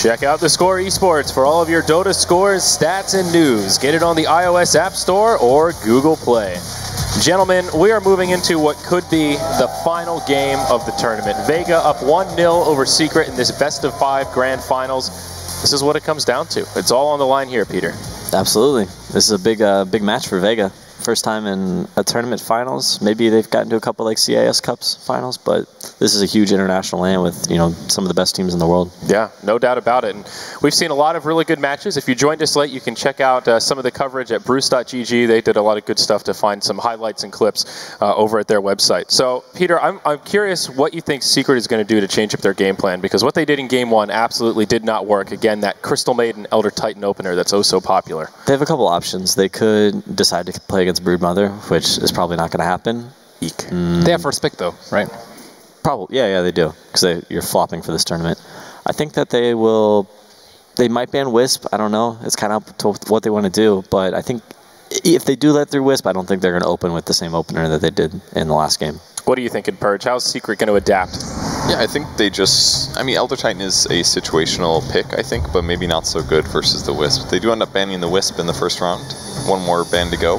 Check out theScore eSports for all of your Dota scores, stats, and news. Get it on the iOS App Store or Google Play. Gentlemen, we are moving into what could be the final game of the tournament. Vega up 1-0 over Secret in this best-of-5 grand finals. This is what it comes down to. It's all on the line here, Peter. Absolutely. This is a big match for Vega. First time in a tournament finals. Maybe they've gotten to a couple like CIS Cups finals, but this is a huge international land with, you know, some of the best teams in the world. Yeah, no doubt about it. And we've seen a lot of really good matches. If you joined us late, you can check out some of the coverage at bruce.gg. They did a lot of good stuff to find some highlights and clips over at their website. So, Peter, I'm curious what you think Secret is going to do to change up their game plan, because what they did in Game 1 absolutely did not work. Again, that Crystal Maiden Elder Titan opener that's oh so popular. They have a couple options. They could decide to play against Broodmother, which is probably not going to happen. Eek. They have first pick, though, right? Probably, yeah, they do, because you're flopping for this tournament. I think that they might ban Wisp. I don't know. It's kind of up to what they want to do, but I think if they do let through Wisp, I don't think they're going to open with the same opener that they did in the last game. What are you thinking, Purge? How's Secret going to adapt? Yeah, I think they just... I mean, Elder Titan is a situational pick, I think, but maybe not so good versus the Wisp. They do end up banning the Wisp in the first round. One more ban to go.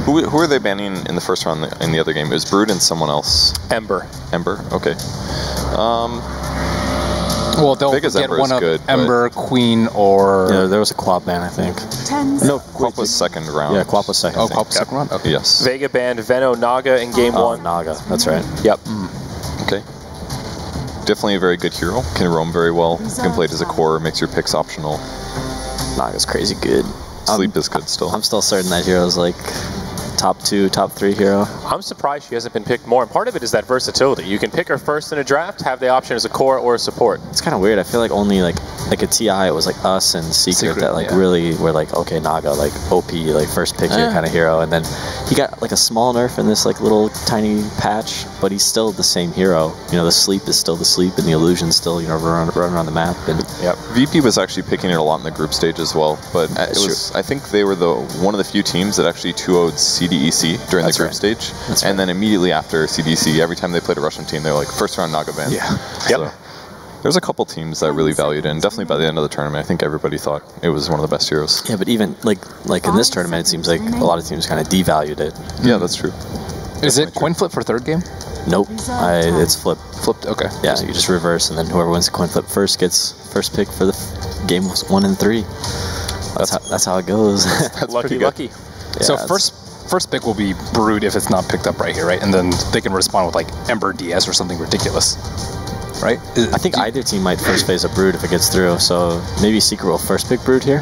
Who are they banning in the first round in the other game? It was Brood and someone else. Ember. Ember? Okay. Well, they'll Vega's get Ember one is of good, Ember, Queen, or... Yeah, there was a Quap ban, I think. No, Quap was second round. Yeah, Quap was second. Oh, Quap was second round? Okay. Yes. Vega banned Veno Naga in Game 1. Naga, that's right. Yep. Okay. Definitely a very good hero. Can roam very well. Can play it as a core. Makes your picks optional. Naga's crazy good. Sleep is good still. I'm still certain that hero's like top 2, top 3 hero. I'm surprised she hasn't been picked more, and part of it is that versatility. You can pick her first in a draft, have the option as a core or a support. It's kind of weird. I feel like only like a TI, it was like us and Secret that like really were like, okay, Naga, like OP, like first pick your kind of hero, and then he got like a small nerf in this like little tiny patch, but he's still the same hero. You know, the sleep is still the sleep, and the illusion's still, you know, run around the map. And VP was actually picking it a lot in the group stage as well, but it was, I think they were one of the few teams that actually 2-0'd CDEC during the group stage, and then immediately after CDC, every time they played a Russian team, they were like, first round Naga ban. Yeah. So, there's a couple teams that really valued it, and definitely by the end of the tournament, I think everybody thought it was one of the best heroes. Yeah, but even like in this tournament, it seems like a lot of teams kind of devalued it. Yeah, that's true. Is it coin flip for third game? Nope, it's flipped. Flipped, okay. Yeah, so you just reverse, and then whoever wins the coin flip first gets first pick for the game 1 and 3. That's how it goes. That's lucky. Yeah, so first pick will be Brood if it's not picked up right here, right? And then they can respond with like Ember DS or something ridiculous, right? I think either team might first phase a Brood if it gets through, so maybe Secret will first pick Brood here.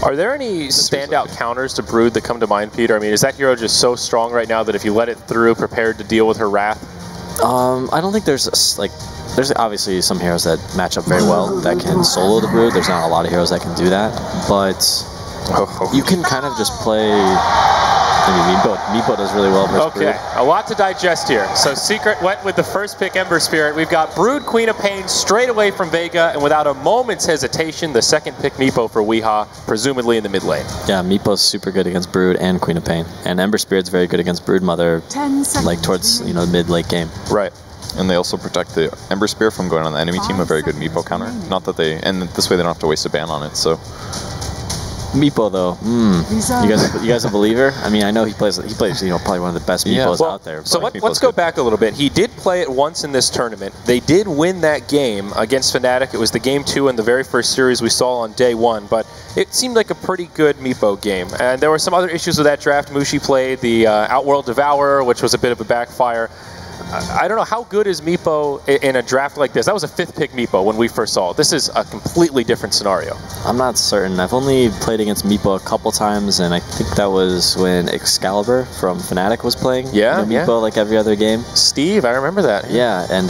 Are there any standout counters to Brood that come to mind, Peter? I mean, is that hero just so strong right now that if you let it through, prepared to deal with her wrath? I don't think there's there's obviously some heroes that match up very well that can solo the Brood. There's not a lot of heroes that can do that, but you can kind of just play. I mean, Meepo does really well versus Brood. Okay, a lot to digest here. So Secret went with the first pick Ember Spirit. We've got Brood, Queen of Pain straight away from Vega, and without a moment's hesitation, the second pick Meepo for Weehaw, presumably in the mid lane. Yeah, Meepo's super good against Brood and Queen of Pain, and Ember Spirit's very good against Broodmother, like towards the mid-late game. Right. And they also protect the Ember Spear from going on the enemy team, a very good Meepo counter. Not that and this way they don't have to waste a ban on it, so... Meepo though, you guys a believer? I mean, I know he plays probably one of the best Meepos out there. So let's go back a little bit. He did play it once in this tournament. They did win that game against Fnatic. It was the game 2 in the very first series we saw on day 1, but it seemed like a pretty good Meepo game. And there were some other issues with that draft. Mushi played the Outworld Devourer, which was a bit of a backfire. I don't know, how good is Meepo in a draft like this? That was a 5th pick Meepo when we first saw it. This is a completely different scenario. I'm not certain. I've only played against Meepo a couple times, and I think that was when Excalibur from Fnatic was playing. Yeah, Meepo like every other game. Steve, I remember that. Yeah, and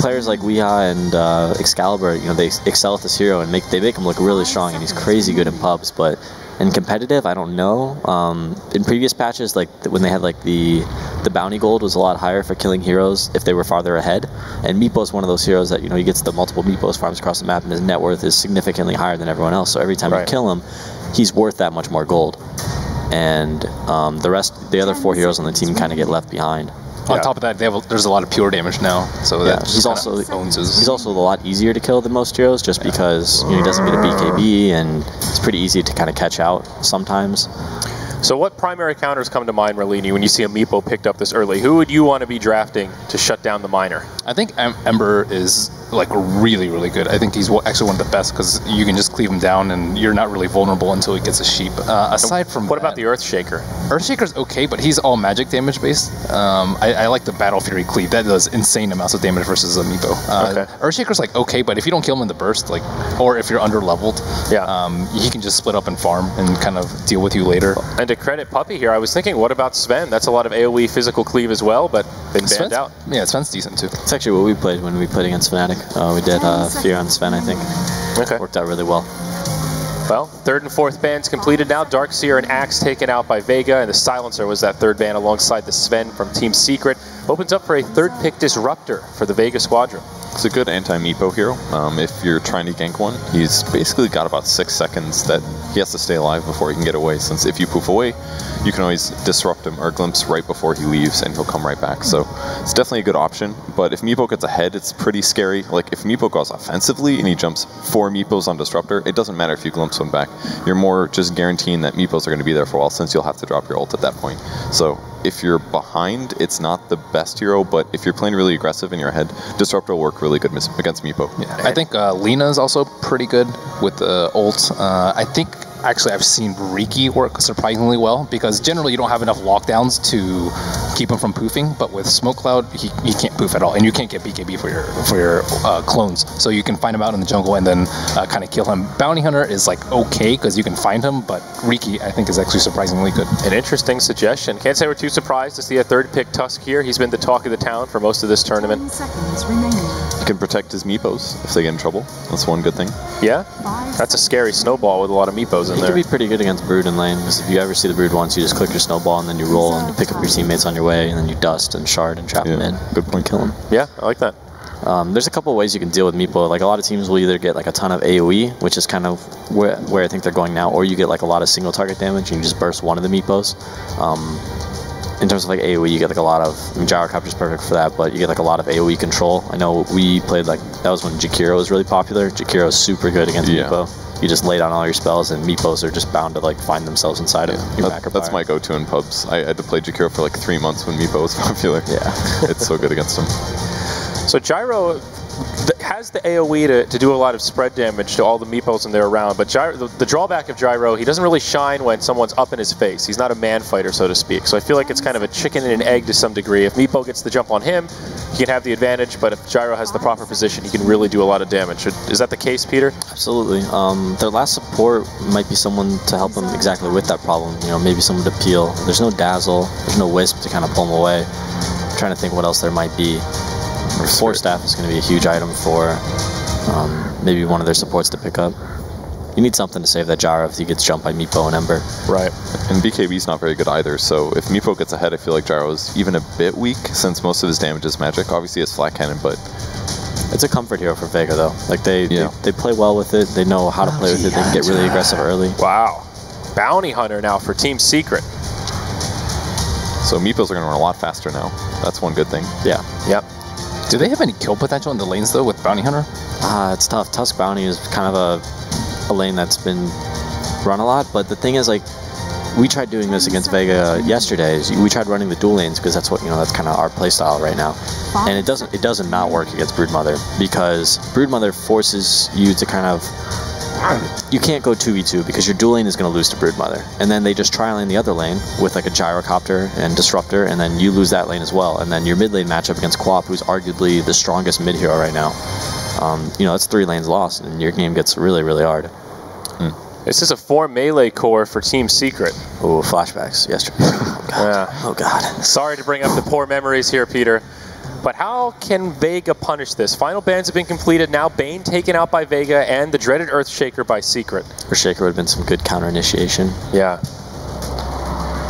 players like Weehaw and Excalibur, they excel at this hero and they make him look really strong, and he's crazy good in pubs, but in competitive, I don't know. In previous patches, like when they had like the bounty gold was a lot higher for killing heroes if they were farther ahead. And Meepo's one of those heroes that he gets the multiple Meepos farms across the map, and his net worth is significantly higher than everyone else. So every time you kill him, he's worth that much more gold. And the other 4 heroes on the team kind of get left behind. On top of that, there's a lot of pure damage now, so that he's also owns his. He's also a lot easier to kill than most heroes, just because he doesn't get a BKB, and it's pretty easy to kind of catch out sometimes. So what primary counters come to mind, Merlini, when you see a Meepo picked up this early? Who would you want to be drafting to shut down the miner? I think Ember is like really, really good. I think he's actually one of the best because you can just cleave him down and you're not really vulnerable until he gets a sheep. Aside from what about the Earthshaker? Earthshaker's okay, but he's all magic damage based. I like the Battle Fury cleave. That does insane amounts of damage versus a Meepo. Earthshaker's like okay, but if you don't kill him in the burst, like, or if you're under leveled, he can just split up and farm and kind of deal with you later. And to credit Puppy here, I was thinking, what about Sven? That's a lot of AoE physical cleave as well, but been banned out. Yeah, Sven's decent too. It's actually what we played when we played against Fnatic. We did Fear on Sven, I think. Okay. Worked out really well. Well, third and fourth bans completed now. Darkseer and Axe taken out by Vega, and the Silencer was that third ban alongside the Sven from Team Secret. Opens up for a third pick Disruptor for the Vega Squadron. It's a good anti-Meepo hero. If you're trying to gank one, he's basically got about 6 seconds that he has to stay alive before he can get away, since if you poof away, you can always disrupt him or glimpse right before he leaves and he'll come right back. So it's definitely a good option, but if Meepo gets ahead, it's pretty scary. Like if Meepo goes offensively and he jumps 4 Meepos on Disruptor, it doesn't matter if you glimpse him back. You're more just guaranteeing that Meepos are going to be there for a while, since you'll have to drop your ult at that point. So if you're behind, it's not the best hero, but if you're playing really aggressive and you're ahead, Disruptor will work really good against Meepo. Yeah, I think Lina is also pretty good with the ult. I think actually I've seen Riki work surprisingly well, because generally you don't have enough lockdowns to keep him from poofing, but with Smoke Cloud he can't poof at all, and you can't get BKB for your clones, so you can find him out in the jungle and then kind of kill him. Bounty Hunter is like okay because you can find him, but Riki I think is actually surprisingly good. An interesting suggestion. Can't say we're too surprised to see a third pick Tusk here. He's been the talk of the town for most of this tournament. 10 seconds remaining. You can protect his Meepos if they get in trouble. That's one good thing. Yeah? That's a scary snowball with a lot of Meepos in He there. could be pretty good against Brood in lane, because if you ever see the Brood once, you just click your snowball and then you roll and you pick up your teammates on your way, and then you dust and shard and trap them in. Good point. Kill them. Yeah, I like that. There's a couple of ways you can deal with Meepo. Like a lot of teams will either get like a ton of AoE, which is kind of where I think they're going now, or you get like a lot of single target damage and you just burst one of the Meepos. In terms of like AoE, you get like a lot of, I mean, Gyrocopter's perfect for that, but you get like a lot of AoE control. I know we played like, that was when Jakiro was really popular. Jakiro is super good against Meepo. You just lay down all your spells and Meepos are just bound to like find themselves inside of your macro That's fire. my go-to in pubs. I had to play Jakiro for like 3 months when Meepo was popular. Yeah. It's so good against him. So Gyro has the AoE to do a lot of spread damage to all the Meepos in there around, but Gyro, the drawback of Gyro, he doesn't really shine when someone's up in his face. He's not a man fighter, so to speak. So I feel like it's kind of a chicken and an egg to some degree. If Meepo gets the jump on him, he can have the advantage, but if Gyro has the proper position, he can really do a lot of damage. Is that the case, Peter? Absolutely. Their last support might be someone to help them exactly with that problem. You know, maybe someone to peel. There's no Dazzle, there's no Wisp to kind of pull them away. I'm trying to think what else there might be. Force Staff is going to be a huge item for maybe one of their supports to pick up. You need something to save that Gyro if he gets jumped by Meepo and Ember. Right. And BKB's not very good either, so if Meepo gets ahead, I feel like Gyro is even a bit weak, since most of his damage is magic. Obviously, it's flat cannon, but it's a comfort hero for Vega, though. Like they play well with it. They know how to play with it. They can get really aggressive early. Wow. Bounty Hunter now for Team Secret. So Meepos are going to run a lot faster now. That's one good thing. Yeah. Yep. Do they have any kill potential in the lanes though with Bounty Hunter? It's tough. Tusk Bounty is kind of a lane that's been run a lot, but the thing is, like, we tried doing this against Vega yesterday. We tried running the dual lanes because that's what, you know, that's kind of our playstyle right now, and it doesn't not work against Broodmother, because Broodmother forces you to kind of, you can't go 2v2 because your dual lane is going to lose to Broodmother, and then they just tri-lane the other lane with like a Gyrocopter and Disruptor, and then you lose that lane as well, and then your mid lane matchup against Quap, who's arguably the strongest mid hero right now, you know, that's 3 lanes lost, and your game gets really, really hard. This is a 4 melee core for Team Secret. Oh, flashbacks yesterday. Oh god. Yeah. Oh god. Sorry to bring up the poor memories here, Peter. But how can Vega punish this? Final bans have been completed. Now Bane taken out by Vega and the dreaded Earthshaker by Secret. Earthshaker would have been some good counter initiation. Yeah.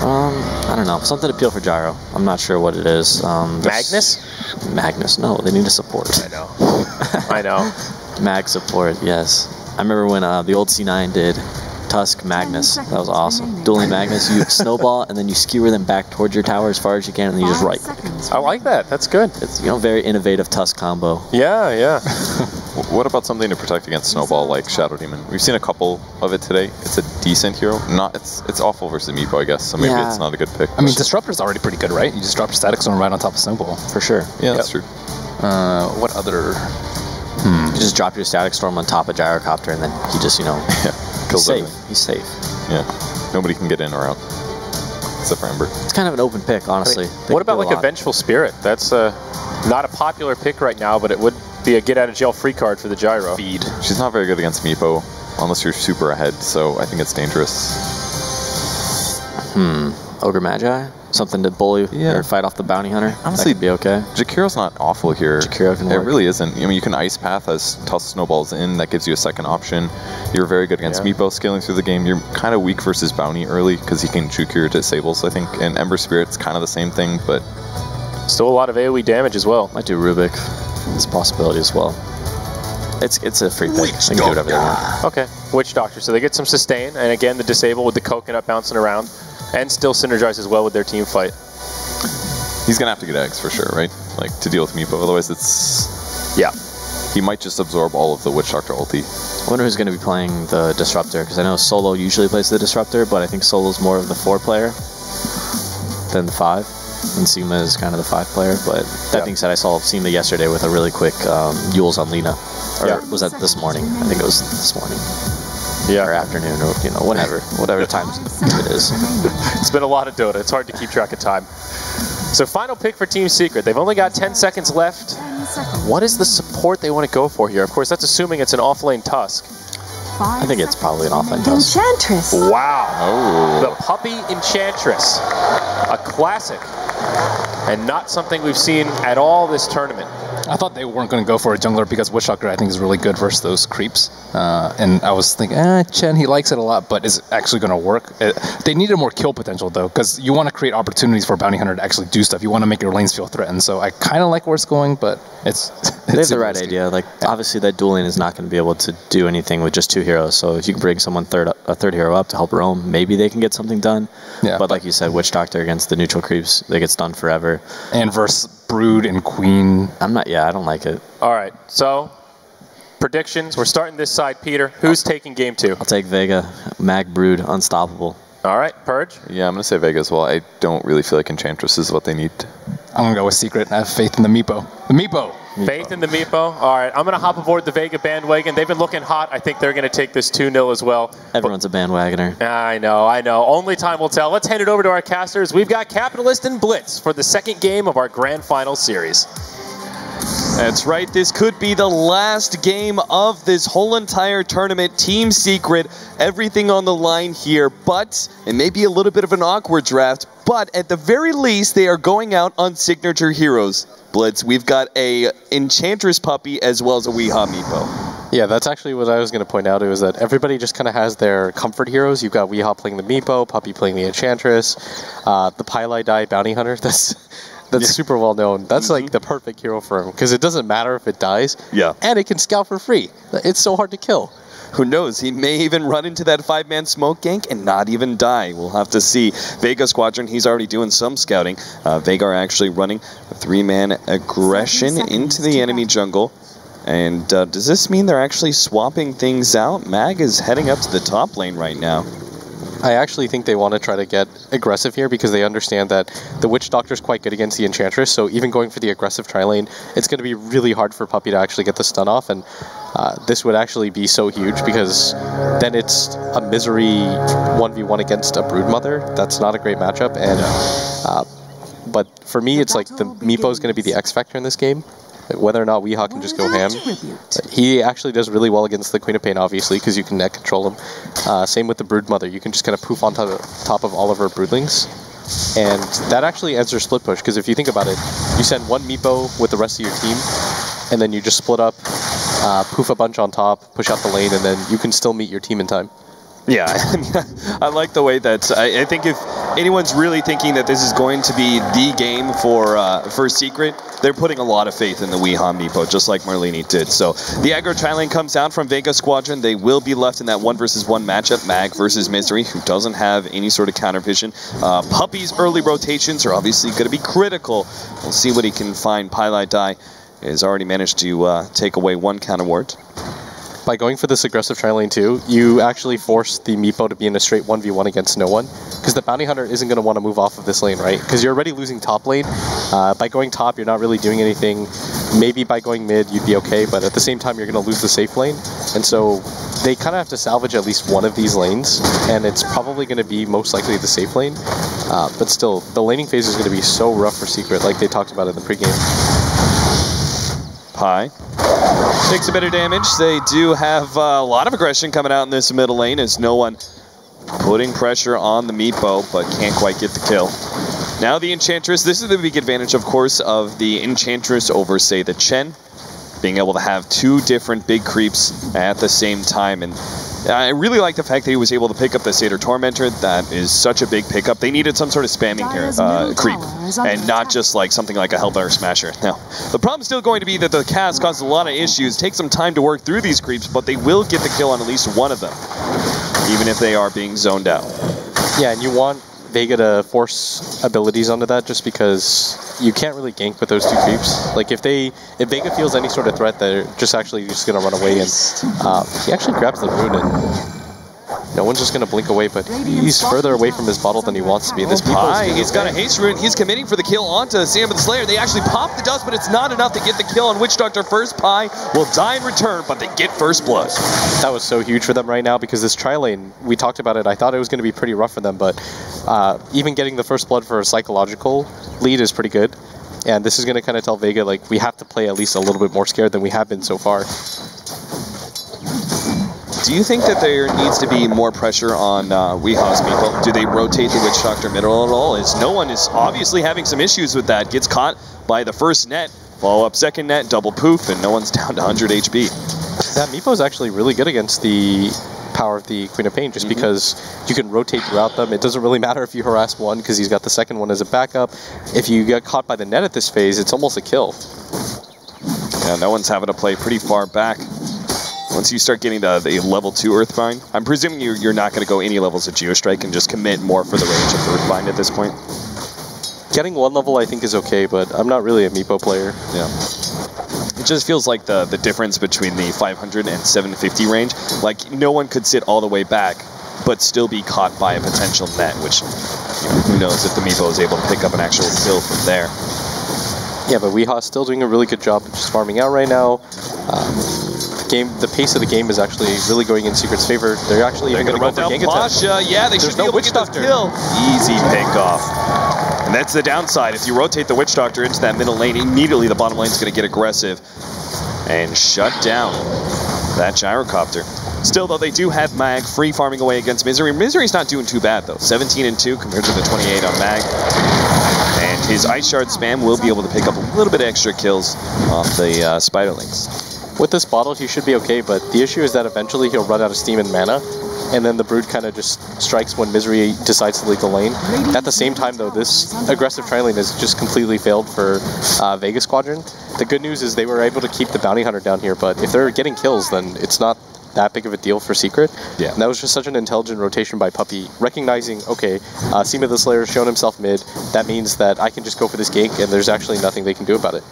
I don't know. Something to peel for Gyro. I'm not sure what it is. Magnus? Magnus. No, they need a support. I know. I know. Mag support, yes. I remember when the old C9 did Tusk Magnus. That was awesome. Dueling Magnus, you snowball and then you skewer them back towards your tower as far as you can, and then you just right click. I like that. That's good. It's, you know, very innovative Tusk combo. Yeah, yeah. What about something to protect against snowball like Shadow Demon? We've seen a couple of it today. It's a decent hero. It's awful versus Meepo, I guess. So maybe it's not a good pick. I mean, Disruptor's already pretty good, right? You just drop Static Storm right on top of Snowball. For sure. Yeah, that's true. What other? You just drop your Static Storm on top of Gyrocopter, and then he just, you know, he's safe. He's safe. Yeah. Nobody can get in or out. Except for Ember. It's kind of an open pick, honestly. I mean, what about like a Vengeful Spirit? That's not a popular pick right now, but it would be a get-out-of-jail-free card for the Gyro. Feed. She's not very good against Meepo, unless you're super ahead, so I think it's dangerous. Ogre Magi? Something to bully or fight off the Bounty Hunter? Honestly, that could be okay. Jakiro's not awful here. Jakiro can work. It really isn't. I mean, you can Ice Path as Tusk Snowballs in. That gives you a second option. You're very good against Meepo scaling through the game. You're kind of weak versus Bounty early because he can juke your disables, I think. And Ember Spirit's kind of the same thing, but... Still a lot of AoE damage as well. Might do Rubik. It's a possibility as well. It's a free pick. They can do whatever they want. Okay. Witch Doctor. So they get some sustain, and again, the disable with the coconut bouncing around, and still synergizes well with their team fight. He's going to have to get eggs for sure, right? Like, to deal with Meepo. Otherwise, it's... Yeah. He might just absorb all of the Witch Doctor ulti. I wonder who's going to be playing the Disruptor, because I know Solo usually plays the Disruptor, but I think Solo's more of the 4 player than the 5. And Sima is kind of the 5 player, but that being said, I saw Sima yesterday with a really quick Yules on Lina. Or was that this morning? I think it was this morning. Yeah. Or afternoon, or, you know, whatever time it is. It's been a lot of Dota. It's hard to keep track of time. So final pick for Team Secret. They've only got 10 seconds left. What is the support they want to go for here? Of course, that's assuming it's an off-lane Tusk. I think it's probably an off-lane Tusk. Enchantress. Wow. Oh. The Puppy Enchantress. A classic. And not something we've seen at all this tournament. I thought they weren't going to go for a jungler because Witch Doctor, I think, is really good versus those creeps. And I was thinking, Chen, he likes it a lot, but is it actually going to work? They needed more kill potential, though, because you want to create opportunities for Bounty Hunter to actually do stuff. You want to make your lanes feel threatened. So I kind of like where it's going, but it's they have the right idea. Like, obviously, that dueling is not going to be able to do anything with just 2 heroes. So if you can bring someone a third hero up to help roam, maybe they can get something done. Yeah, but like you said, Witch Doctor against the neutral creeps, they get stunned forever. And versus Brood and Queen. I don't like it. All right, so predictions. We're starting this side, Peter. Who's taking game 2? I'll take Vega. Mag Brood, unstoppable. All right, Purge? Yeah, I'm going to say Vega as well. I don't really feel like Enchantress is what they need. I'm going to go with Secret. I have faith in the Meepo. The Meepo! Faith in the Meepo. All right, I'm going to hop aboard the Vega bandwagon. They've been looking hot. I think they're going to take this 2-0 as well. Everyone's a bandwagoner. I know. Only time will tell. Let's hand it over to our casters. We've got Capitalist and Blitz for the second game of our Grand Final Series. That's right, this could be the last game of this whole entire tournament. Team Secret, everything on the line here, but it may be a little bit of an awkward draft, but at the very least, they are going out on signature heroes. Blitz, we've got a Enchantress Puppy as well as a Weehaw Meepo. Yeah, that's actually what I was going to point out. It was that everybody just kind of has their comfort heroes. You've got Weehaw playing the Meepo, Puppy playing the Enchantress, the Pylai Die Bounty Hunter. That's super well known. That's like the perfect hero for him because it doesn't matter if it dies. Yeah. And it can scout for free. It's so hard to kill. Who knows? He may even run into that 5-man smoke gank and not even die. We'll have to see. Vega Squadron, he's already doing some scouting. Vega are actually running a 3-man aggression into the enemy jungle. And does this mean they're actually swapping things out? Mag is heading up to the top lane right now. I actually think they want to try to get aggressive here because they understand that the Witch Doctor is quite good against the Enchantress, so even going for the aggressive tri-lane, it's going to be really hard for Puppy to actually get the stun off, and this would actually be so huge because then it's a misery 1v1 against a Broodmother. That's not a great matchup, and but for me, it's like the Meepo is going to be the X factor in this game. Whether or not Weehaw can just go ham. He actually does really well against the Queen of Pain, obviously, because you can net control him. Same with the Broodmother. You can just kind of poof on top of all of her Broodlings. And that actually ends your split push, because if you think about it, you send one Meepo with the rest of your team, and then you just split up, poof a bunch on top, push out the lane, and then you can still meet your team in time. Yeah, I like the way that I think if anyone's really thinking that this is going to be the game for Secret, they're putting a lot of faith in the Weehaw Meepo, just like Marlene did. So the aggro tri-lane comes down from Vega Squadron. They will be left in that 1-versus-1 matchup, Mag versus Misery, who doesn't have any sort of counter vision. Puppy's early rotations are obviously going to be critical. We'll see what he can find. Pylai Dai has already managed to take away one counter ward. By going for this aggressive tri-lane too, you actually force the Meepo to be in a straight 1v1 against no one, because the Bounty Hunter isn't going to want to move off of this lane, right? Because you're already losing top lane. By going top, you're not really doing anything. Maybe by going mid, you'd be okay, but at the same time, you're going to lose the safe lane. And so they kind of have to salvage at least one of these lanes, and it's probably going to be most likely the safe lane. But still, the laning phase is going to be so rough for Secret, like they talked about in the pregame. Pi takes a bit of damage. They do have a lot of aggression coming out in this middle lane as no one putting pressure on the Meepo, but can't quite get the kill. Now the Enchantress. This is the big advantage, of course, of the Enchantress over, say, the Chen. Being able to have two different big creeps at the same time. And I really like the fact that he was able to pick up the Satyr Tormentor. That is such a big pickup. They needed some sort of spamming here, creep, and not just like something like a Hellfire Smasher. Now, the problem's still going to be that the cast causes a lot of issues. Take some time to work through these creeps, but they will get the kill on at least one of them, even if they are being zoned out. Yeah, and you want Vega to force abilities onto that, just because you can't really gank with those two creeps. Like if Vega feels any sort of threat, they're just gonna run away, and he actually grabs the rune, and no one's just gonna blink away, but he's further away from his bottle than he wants to be. This he's got a haste rune. He's committing for the kill onto Sam of the Slayer. They actually pop the dust, but it's not enough to get the kill on Witch Doctor first. Pi will die in return, but they get first blood. That was so huge for them right now, because this tri-lane, we talked about it, I thought it was going to be pretty rough for them, but even getting the first blood for a psychological lead is pretty good. And this is going to kind of tell Vega, like, we have to play at least a little bit more scared than we have been so far. Do you think that there needs to be more pressure on Weehaw's Meepo? Do they rotate the Witch Doctor middle at all? As no one is obviously having some issues with that. Gets caught by the first net, follow up second net, double poof, and no one's down to 100 HP. That Meepo is actually really good against the power of the Queen of Pain, just because you can rotate throughout them. It doesn't really matter if you harass one, because he's got the second one as a backup. If you get caught by the net at this phase, it's almost a kill. Yeah, no one's having to play pretty far back. Once you start getting the level 2 Earthbind, I'm presuming you're not going to go any levels of Geostrike and just commit more for the range of Earthbind at this point. Getting one level I think is okay, but I'm not really a Meepo player. Yeah. It just feels like the difference between the 500 and 750 range, like no one could sit all the way back, but still be caught by a potential net, which, you know, who knows if the Meepo is able to pick up an actual kill from there. Yeah, but Weehaw's still doing a really good job of just farming out right now. The pace of the game is actually really going in Secret's favor. They're actually even going to go for gank attack. Yeah, they should be able to get the kill. Easy pick off. And that's the downside. If you rotate the Witch Doctor into that middle lane, immediately the bottom lane is going to get aggressive and shut down that Gyrocopter. Still, though, they do have Mag free farming away against Misery. Misery's not doing too bad, though. 17-2 compared to the 28 on Mag. And his Ice Shard spam will be able to pick up a little bit of extra kills off the Spiderlings. With this bottle, he should be okay, but the issue is that eventually he'll run out of steam and mana, and then the Brood kind of just strikes when Misery decides to leave the lane. At the same time, though, this aggressive tri-lane has just completely failed for Vega Squadron. The good news is they were able to keep the Bounty Hunter down here, but if they're getting kills, then it's not that big of a deal for Secret. Yeah. And that was just such an intelligent rotation by Puppy, recognizing, okay, Seema the Slayer has shown himself mid, that means that I can just go for this gank, and there's actually nothing they can do about it.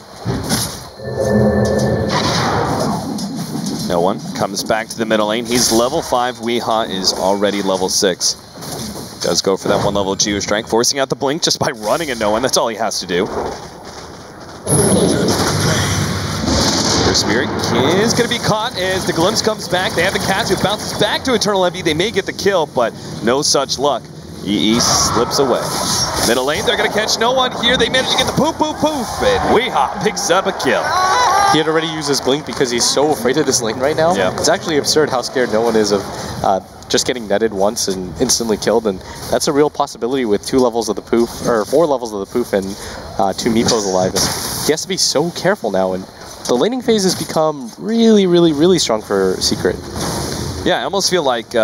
No one comes back to the middle lane. He's level 5. Weehaw is already level 6. Does go for that one level Geostrike, forcing out the blink just by running at no one. That's all he has to do. Their Spirit is going to be caught as the Glimpse comes back. They have the cast who bounces back to Eternal Envy. They may get the kill, but no such luck. EE slips away. Middle lane, they're going to catch no one here. They manage to get the poof, poof, poof, and Weehaw picks up a kill. He had already used his blink because he's so afraid of this lane right now. Yeah. It's actually absurd how scared no one is of just getting netted once and instantly killed, and that's a real possibility with 2 levels of the poof, or 4 levels of the poof and 2 Meepos alive. And he has to be so careful now, and the laning phase has become really, really, really strong for Secret. Yeah, I almost feel like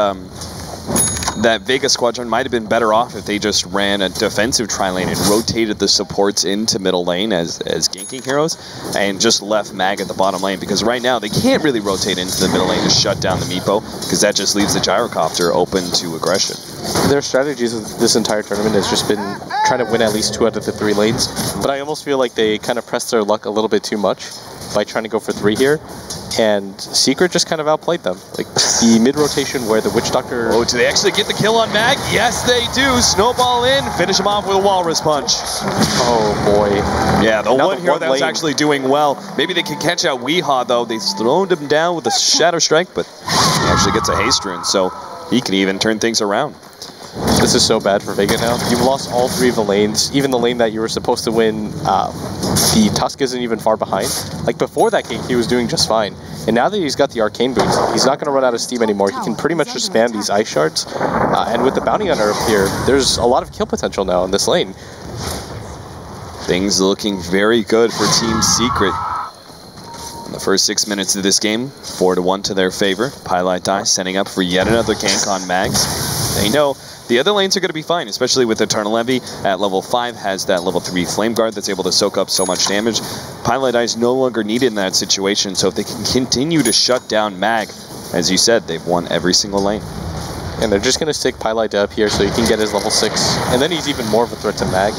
that Vega Squadron might have been better off if they just ran a defensive tri-lane and rotated the supports into middle lane as ganking heroes and just left Mag at the bottom lane, because right now they can't really rotate into the middle lane to shut down the Meepo, because that just leaves the Gyrocopter open to aggression. Their strategies of this entire tournament has just been trying to win at least 2 out of the 3 lanes, but I almost feel like they kind of pressed their luck a little bit too much by trying to go for 3 here, and Secret just kind of outplayed them. Like, the mid-rotation where the Witch Doctor... Oh, do they actually get the kill on Mag? Yes, they do. Snowball in, finish him off with a Walrus Punch. Oh, boy. Yeah, the Now one hero that was actually doing well. Maybe they can catch out Weehaw, though. They slowed him down with a Shadow Strike, but he actually gets a Haste Rune, so he can even turn things around. This is so bad for Vega now. You've lost all 3 of the lanes. Even the lane that you were supposed to win, the Tusk isn't even far behind. Like, before that game, he was doing just fine. And now that he's got the Arcane boots, he's not going to run out of steam anymore. He can pretty much just spam these Ice Shards. And with the Bounty Hunter up here, there's a lot of kill potential now in this lane. Things looking very good for Team Secret. In the first 6 minutes of this game, 4-1 to their favor. Pylite Die setting up for yet another gank on Mags. They know the other lanes are going to be fine, especially with Eternal Envy at level 5, has that level 3 Flame Guard that's able to soak up so much damage. Pylite Die is no longer needed in that situation, so if they can continue to shut down Mag, as you said, they've won every single lane. And they're just going to stick Pylite Die up here so he can get his level 6, and then he's even more of a threat to Mag.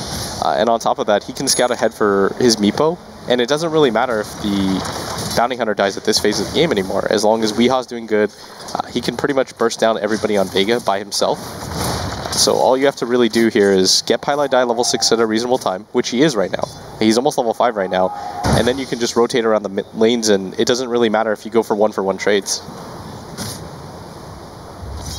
And on top of that, he can scout ahead for his Meepo, and it doesn't really matter if the Bounty Hunter dies at this phase of the game anymore. As long as Weehaw's doing good, he can pretty much burst down everybody on Vega by himself. So all you have to really do here is get Pylite Die level 6 at a reasonable time, which he is right now. He's almost level 5 right now, and then you can just rotate around the lanes, and it doesn't really matter if you go for 1-for-1 trades.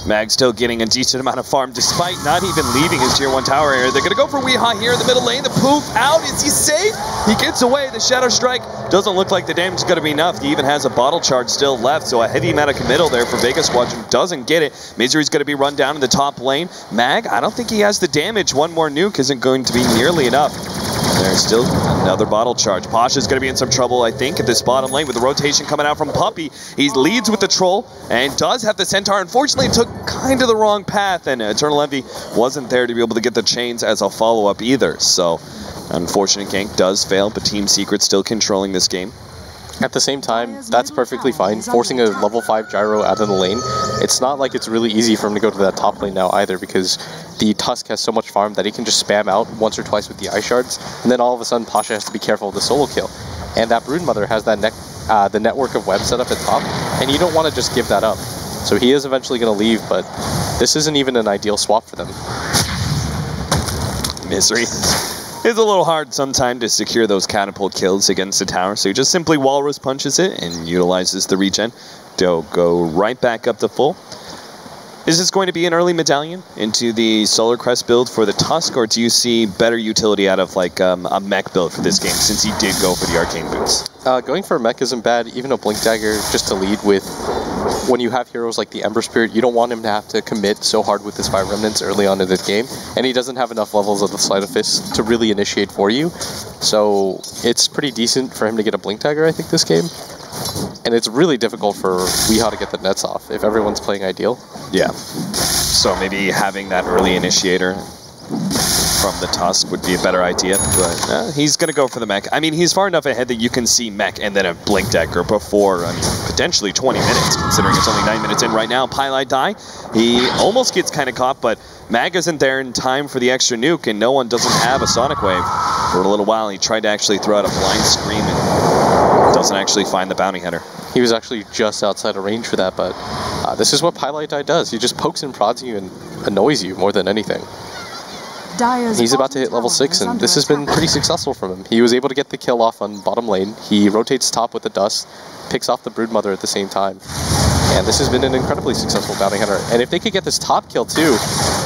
Mag still getting a decent amount of farm despite not even leaving his tier 1 tower area. They're going to go for Weehaw here in the middle lane. The poof out. Is he safe? He gets away. The Shadow Strike doesn't look like the damage is going to be enough. He even has a bottle charge still left, so a heavy amount of committal there for Vega Squadron. Doesn't get it. Misery's going to be run down in the top lane. Mag, I don't think he has the damage. One more nuke isn't going to be nearly enough. There's still another bottle charge. Pasha's going to be in some trouble, I think, at this bottom lane with the rotation coming out from Puppey. He leads with the Troll and does have the Centaur. Unfortunately, took kind of the wrong path, and Eternal Envy wasn't there to be able to get the chains as a follow-up either. So, unfortunate gank does fail, but Team Secret still controlling this game. At the same time, that's perfectly fine. Forcing a level 5 Gyro out of the lane, it's not like it's really easy for him to go to that top lane now either, because the Tusk has so much farm that he can just spam out once or twice with the Ice Shards, and then all of a sudden Pasha has to be careful with the solo kill. And that Broodmother has that the network of web set up at top, and you don't want to just give that up. So he is eventually going to leave, but this isn't even an ideal swap for them. Misery. It's a little hard sometimes to secure those catapult kills against the tower, so he just simply Walrus punches it and utilizes the regen to go right back up to full. Is this going to be an early medallion into the Solar Crest build for the Tusk, or do you see better utility out of like a mech build for this game, since he did go for the Arcane Boots? Going for a mech isn't bad, even a Blink Dagger just to lead with. When you have heroes like the Ember Spirit, you don't want him to have to commit so hard with his 5 remnants early on in the game, and he doesn't have enough levels of the Sleight of Fist to really initiate for you. So it's pretty decent for him to get a Blink Dagger, I think, this game. And it's really difficult for Weehaw to get the nets off if everyone's playing ideal. Yeah. So maybe having that early initiator from the Tusk would be a better idea, but he's going to go for the mech. I mean, he's far enough ahead that you can see mech and then a Blink Dagger before, I mean, potentially 20 minutes, considering it's only 9 minutes in right now. Pylite Die, he almost gets kind of caught, but Mag isn't there in time for the extra nuke, and no one doesn't have a Sonic Wave. For a little while, he tried to actually throw out a Blind Scream and doesn't actually find the Bounty Hunter. He was actually just outside of range for that, but this is what Pylite Die does. He just pokes and prods you and annoys you more than anything. He's about to hit level 6, and this has been pretty successful from him. He was able to get the kill off on bottom lane. He rotates top with the Dust, picks off the Broodmother at the same time. And this has been an incredibly successful Bounty Hunter. And if they could get this top kill too...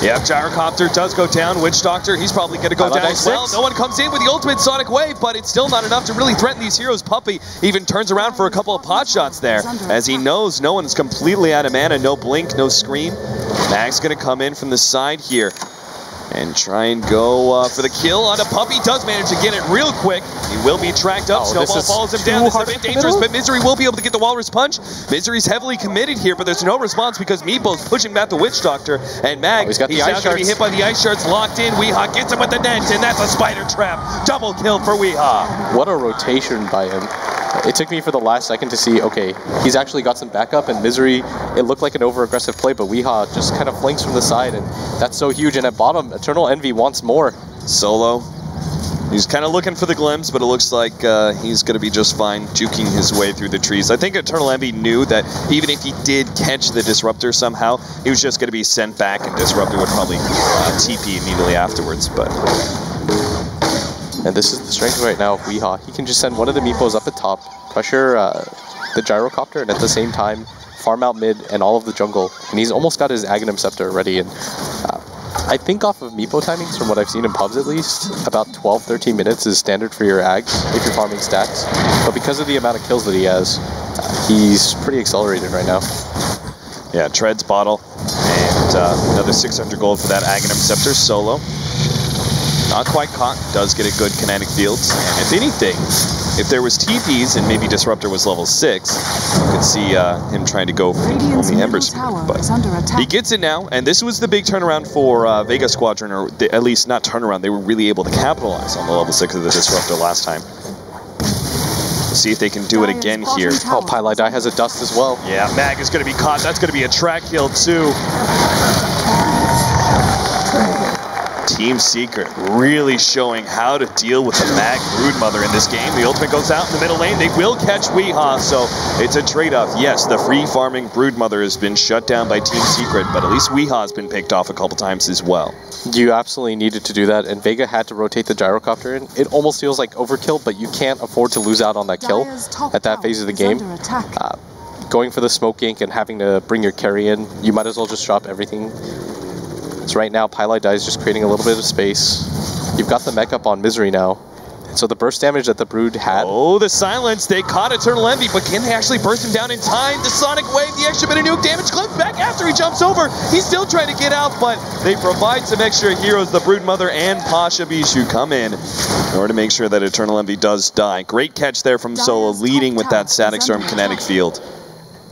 Yeah, Gyrocopter does go down. Witch Doctor, he's probably going to go down as well. No one comes in with the ultimate Sonic Wave, but it's still not enough to really threaten these heroes. Puppey even turns around for a couple of pot shots there, as he knows no one is completely out of mana. No Blink, no Scream. Mag's going to come in from the side here. and try and go for the kill on a Puppy. Does manage to get it real quick. He will be tracked up. Snowball follows him down. This is a bit dangerous, but Misery will be able to get the Walrus Punch. Misery's heavily committed here, but there's no response because Meepo's pushing back the Witch Doctor, and Mag, he's now going to be hit by the Ice Shards, locked in. Weehaw gets him with the net, and that's a Spider Trap. Double kill for Weehaw. What a rotation by him. It took me for the last second to see, okay, he's actually got some backup, and Misery, it looked like an over-aggressive play, but Weehaw just kind of flanks from the side, and that's so huge. And at bottom, Eternal Envy wants more. Solo, he's kind of looking for the glimpse, but it looks like he's going to be just fine juking his way through the trees. I think Eternal Envy knew that even if he did catch the Disruptor somehow, he was just going to be sent back, and Disruptor would probably TP immediately afterwards, but... And this is the strength right now of Weehaw. He can just send one of the Meepos up at top, pressure the Gyrocopter, and at the same time, farm out mid and all of the jungle. And he's almost got his Aghanim Scepter ready. And I think off of Meepo timings, from what I've seen in pubs at least, about 12-13 minutes is standard for your Ag if you're farming stacks. But because of the amount of kills that he has, he's pretty accelerated right now. Yeah, Treads bottle, and another 600 gold for that Aghanim Scepter solo. Not quite caught, does get a good kinetic field, and if anything, if there was TPs and maybe Disruptor was level 6, you could see him trying to go for only Ember Spirit, but he gets it now, and this was the big turnaround for Vega Squadron, or at least not turnaround, they were really able to capitalize on the level 6 of the Disruptor last time. We'll see if they can do it again here. Oh, Pylai has a dust as well. Yeah, Mag is going to be caught, that's going to be a track kill too. Team Secret really showing how to deal with the Mag Broodmother in this game. The ultimate goes out in the middle lane. They will catch Weehaw, so it's a trade-off. Yes, the free farming Broodmother has been shut down by Team Secret, but at least Weehaw's been picked off a couple times as well. You absolutely needed to do that, and Vega had to rotate the Gyrocopter in. It almost feels like overkill, but you can't afford to lose out on that kill at that phase of the game. Going for the smoke gank and having to bring your carry in, you might as well just drop everything. So right now, Pylai is just creating a little bit of space. You've got the mech up on Misery now. And so the burst damage that the Brood had... Oh, the silence. They caught Eternal Envy, but can they actually burst him down in time? The Sonic Wave, the extra bit of nuke damage, clips back after he jumps over. He's still trying to get out, but they provide some extra heroes. The Broodmother and Pasha Bishu come in order to make sure that Eternal Envy does die. Great catch there from Solo, leading with that Static Storm kinetic field.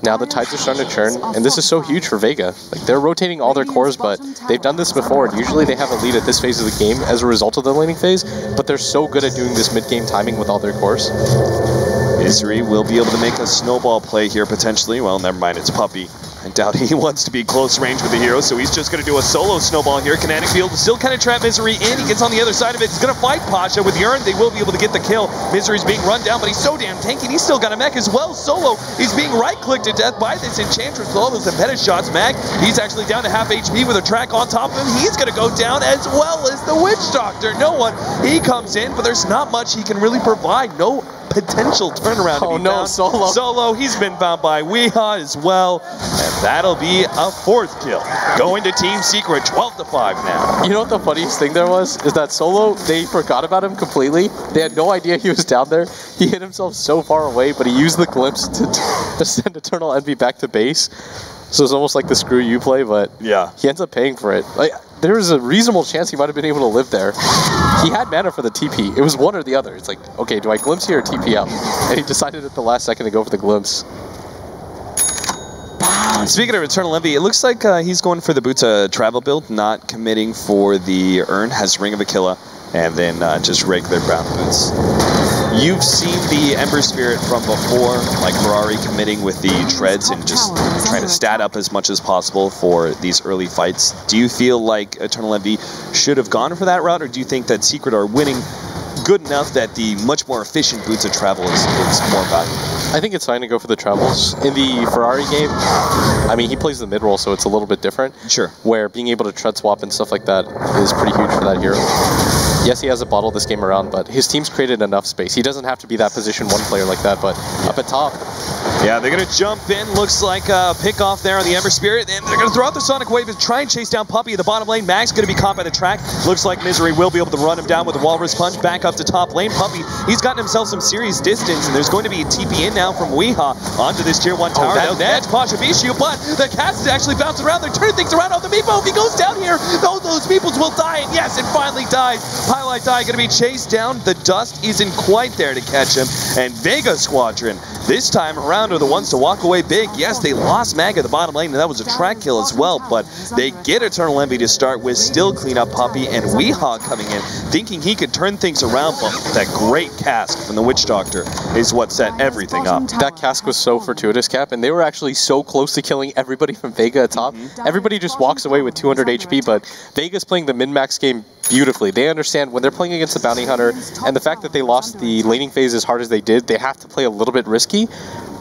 Now the tides are starting to turn, and this is so huge for Vega. Like, they're rotating all their cores, but they've done this before, and usually they have a lead at this phase of the game as a result of the laning phase, but they're so good at doing this mid-game timing with all their cores. Misery will be able to make a snowball play here, potentially. Well, never mind, it's Puppy. I doubt he wants to be close range with the hero, so he's just going to do a solo snowball here. Kinetic Field still kind of trap Misery in. He gets on the other side of it. He's going to fight Pasha with the Urn. They will be able to get the kill. Misery's being run down, but he's so damn tanky. He's still got a mech as well. Solo, he's being right-clicked to death by this Enchantress with all those impeded shots. Mag, he's actually down to half HP with a track on top of him. He's going to go down as well as the Witch Doctor. No one, he comes in, but there's not much he can really provide. No potential turnaround to be found. Solo, he's been found by Weehaw as well, and that'll be a 4th kill. Going to Team Secret, 12-5 now. You know what the funniest thing there was? Is that Solo, they forgot about him completely. They had no idea he was down there. He hit himself so far away, but he used the glimpse to send Eternal Envy back to base. So it's almost like the screw you play, but yeah, he ends up paying for it. Like, there was a reasonable chance he might have been able to live there. He had mana for the TP. It was one or the other. It's like, okay, do I glimpse here or TP out? And he decided at the last second to go for the glimpse. Speaking of Eternal Envy, it looks like he's going for the Buta travel build, not committing for the Urn, has Ring of Aquila, and then just regular brown boots. You've seen the Ember Spirit from before, like Ferrari committing with the treads and just trying to stat up as much as possible for these early fights. Do you feel like Eternal Envy should have gone for that route, or do you think that Secret are winning good enough that the much more efficient boots of travel is more valuable? I think it's fine to go for the travels. In the Ferrari game, I mean, he plays the mid-roll, so it's a little bit different. Sure. Where being able to tread swap and stuff like that is pretty huge for that hero. Yes, he has a bottle this game around, but his team's created enough space. He doesn't have to be that position 1 player like that, but up at top, Yeah, they're going to jump in. Looks like a pick off there on the Ember Spirit. And they're going to throw out the Sonic Wave and try and chase down Puppey at the bottom lane. Mag's going to be caught by the track. Looks like Misery will be able to run him down with a Walrus Punch. Back up to top lane. Puppey, he's gotten himself some serious distance. And there's going to be a TP in now from Weehaw onto this tier 1 tower. Now that's Pasha Bishu, but the cast is actually bouncing around. They're turning things around on the Meepo. If he goes down here, those Meeples will die. And yes, it finally dies. Pylite Die going to be chased down. The dust isn't quite there to catch him. And Vega Squadron, this time around, are the ones to walk away big. Yes, they lost Mag at the bottom lane, and that was a track kill as well, but they get Eternal Envy to start with, still clean up Puppey, and Weehaw coming in, thinking he could turn things around, but that great cask from the Witch Doctor is what set everything up. That cask was so fortuitous, Cap, and they were actually so close to killing everybody from Vega at top. Everybody just walks away with 200 HP, but Vega's playing the min-max game beautifully. They understand when they're playing against the Bounty Hunter, and the fact that they lost the laning phase as hard as they did, they have to play a little bit risky.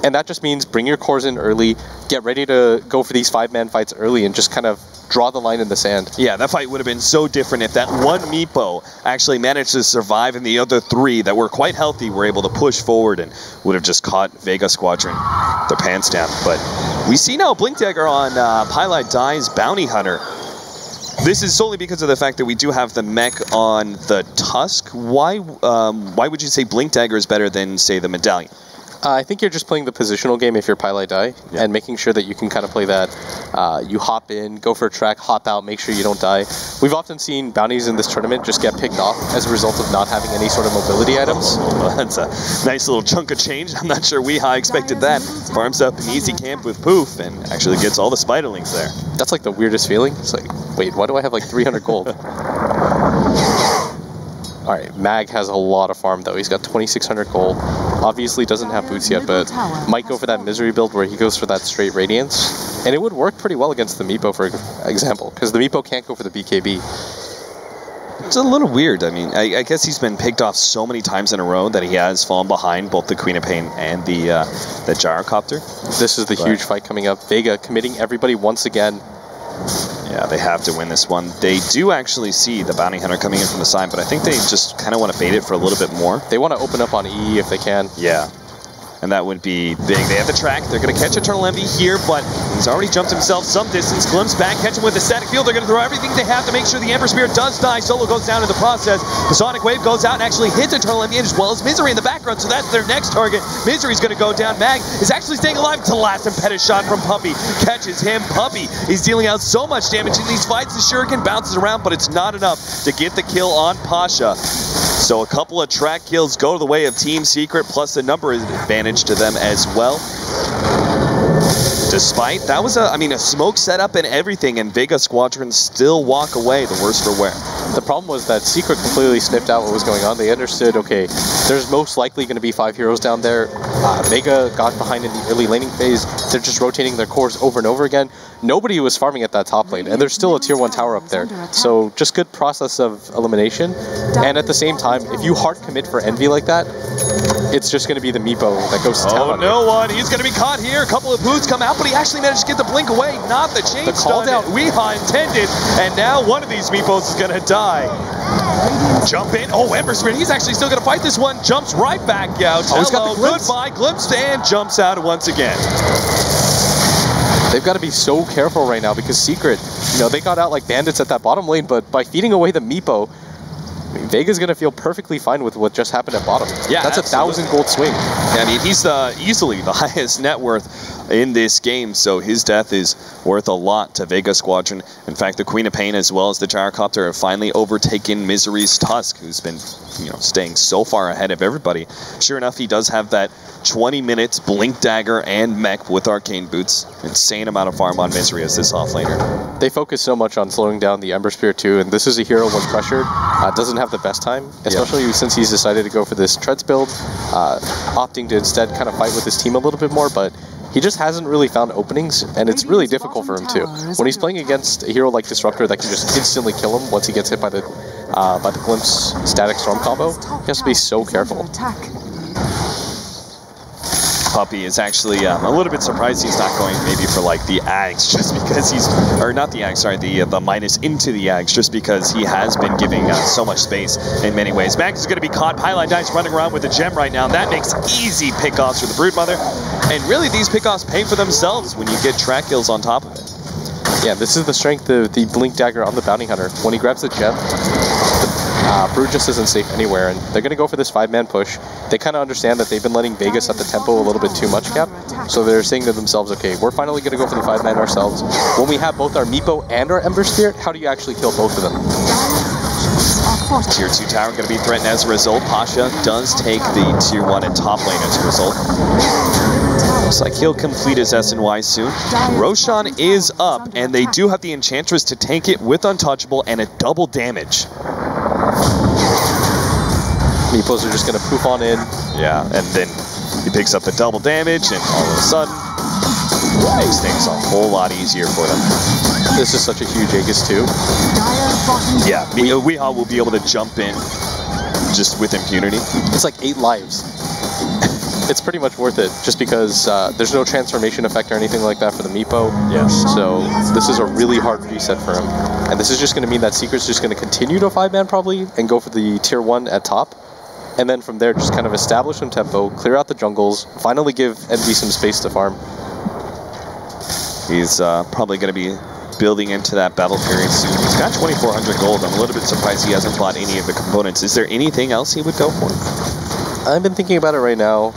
And that just means bring your cores in early, get ready to go for these 5-man fights early, and just kind of draw the line in the sand. Yeah, that fight would have been so different if that one Meepo actually managed to survive, and the other 3 that were quite healthy were able to push forward and would have just caught Vega Squadron their pants down. But we see now Blink Dagger on Pylite Die's Bounty Hunter. This is solely because of the fact that we do have the mech on the Tusk. Why would you say Blink Dagger is better than, say, the Medallion? I think you're just playing the positional game if you're Pylite Die, and making sure that you can kind of play that. You hop in, go for a track, hop out, make sure you don't die. We've often seen bounties in this tournament just get picked off as a result of not having any sort of mobility items. Well, that's a nice little chunk of change. I'm not sure Weehaw expected that. Farms up an easy camp with Poof and actually gets all the Spiderlings there. That's like the weirdest feeling. It's like, wait, why do I have like 300 gold? Alright, Mag has a lot of farm though. He's got 2,600 gold. Obviously doesn't have boots yet, but might go for that Misery build where he goes for that straight Radiance. And it would work pretty well against the Meepo, for example, because the Meepo can't go for the BKB. It's a little weird. I mean, I guess he's been picked off so many times in a row that he has fallen behind both the Queen of Pain and the Gyrocopter. This is the huge fight coming up. Vega committing everybody once again. Yeah, they have to win this one. They do actually see the Bounty Hunter coming in from the side, but I think they just kind of want to bait it for a little bit more. They want to open up on E if they can. Yeah. And that would be big. They have the track. They're going to catch Eternal Envy here, but he's already jumped himself some distance. Glimpse back, catch him with the static field. They're going to throw everything they have to make sure the Ember Spirit does die. Solo goes down in the process. The Sonic Wave goes out and actually hits Eternal Envy as well as Misery in the background, so that's their next target. Misery's going to go down. Mag is actually staying alive. It's the last impetus shot from Puppey. Catches him. Puppey is dealing out so much damage in these fights. The Shuriken bounces around, but it's not enough to get the kill on Pasha. So a couple of track kills go to the way of Team Secret, plus the number is an advantage to them as well. Despite, that was a smoke setup and everything, and Vega Squadron still walk away the worse for wear. The problem was that Secret completely sniffed out what was going on. They understood, okay, there's most likely going to be 5 heroes down there. Vega got behind in the early laning phase. They're just rotating their cores over and over again. Nobody was farming at that top lane, and there's still a tier 1 tower up there. So just good process of elimination. And at the same time, if you hard commit for Envy like that, it's just going to be the Meepo that goes to town. Oh, no one. He's going to be caught here. A couple of boots come out, but he actually managed to get the blink away. Not the chain stun that Weehaw intended. And now one of these Meepos is going to die. Jump in. Oh, Ember Spirit. He's actually still going to fight this one. Jumps right back out. Hello, goodbye. Glimpse and jumps out once again. They've got to be so careful right now because Secret, they got out like bandits at that bottom lane, but by feeding away the Meepo, Vega's going to feel perfectly fine with what just happened at bottom. Yeah, that's absolutely. 1,000 gold swing. Yeah, I mean, he's easily the highest net worth in this game, so his death is worth a lot to Vega Squadron. In fact, the Queen of Pain as well as the Gyrocopter have finally overtaken Misery's Tusk, who's been, staying so far ahead of everybody. Sure enough, he does have that 20 minutes Blink Dagger and mech with Arcane Boots. Insane amount of farm on Misery as this offlaner. They focus so much on slowing down the Ember Spirit too, and this is a hero when pressured, doesn't have the best time, especially since he's decided to go for this Treads build, opting to instead kind of fight with his team a little bit more, but he just hasn't really found openings, and it's really difficult for him too. When he's playing against a hero like Disruptor that can just instantly kill him once he gets hit by the Glimpse Static Storm combo, he has to be so careful. Puppy is actually a little bit surprised he's not going maybe for like the Ags, just because he's, or not the Ags, sorry, the minus into the Ags, just because he has been giving so much space in many ways. Max is going to be caught. Pylon Dice running around with the gem right now. That makes easy pickoffs for the Broodmother, and really these pickoffs pay for themselves when you get track kills on top of it. Yeah, this is the strength of the Blink Dagger on the Bounty Hunter. When he grabs the gem, Brood just isn't safe anywhere, and they're going to go for this 5-man push. They kind of understand that they've been letting Vega set the tempo a little bit too much, Cap. So they're saying to themselves, okay, we're finally going to go for the 5-man ourselves. When we have both our Meepo and our Ember Spirit, how do you actually kill both of them? Tier 2 tower going to be threatened as a result. Pasha does take the Tier 1 and top lane as a result. Looks like he'll complete his SNY soon. Roshan is up, and they do have the Enchantress to tank it with Untouchable and a double damage. Meepos are just going to poof on in. Yeah, and then he picks up the double damage, and all of a sudden, makes things a whole lot easier for them. This is such a huge Aegis too. Yeah, Weehaw will be able to jump in just with impunity. It's like 8 lives. It's pretty much worth it, just because there's no transformation effect or anything like that for the Meepo. Yes. So this is a really hard reset for him. And this is just going to mean that Secret's just going to continue to 5-man probably, and go for the Tier 1 at top. And then from there, just kind of establish some tempo, clear out the jungles, finally give Envy some space to farm. He's probably going to be building into that battle period soon. He's got 2,400 gold. I'm a little bit surprised he hasn't bought any of the components. Is there anything else he would go for? I've been thinking about it right now.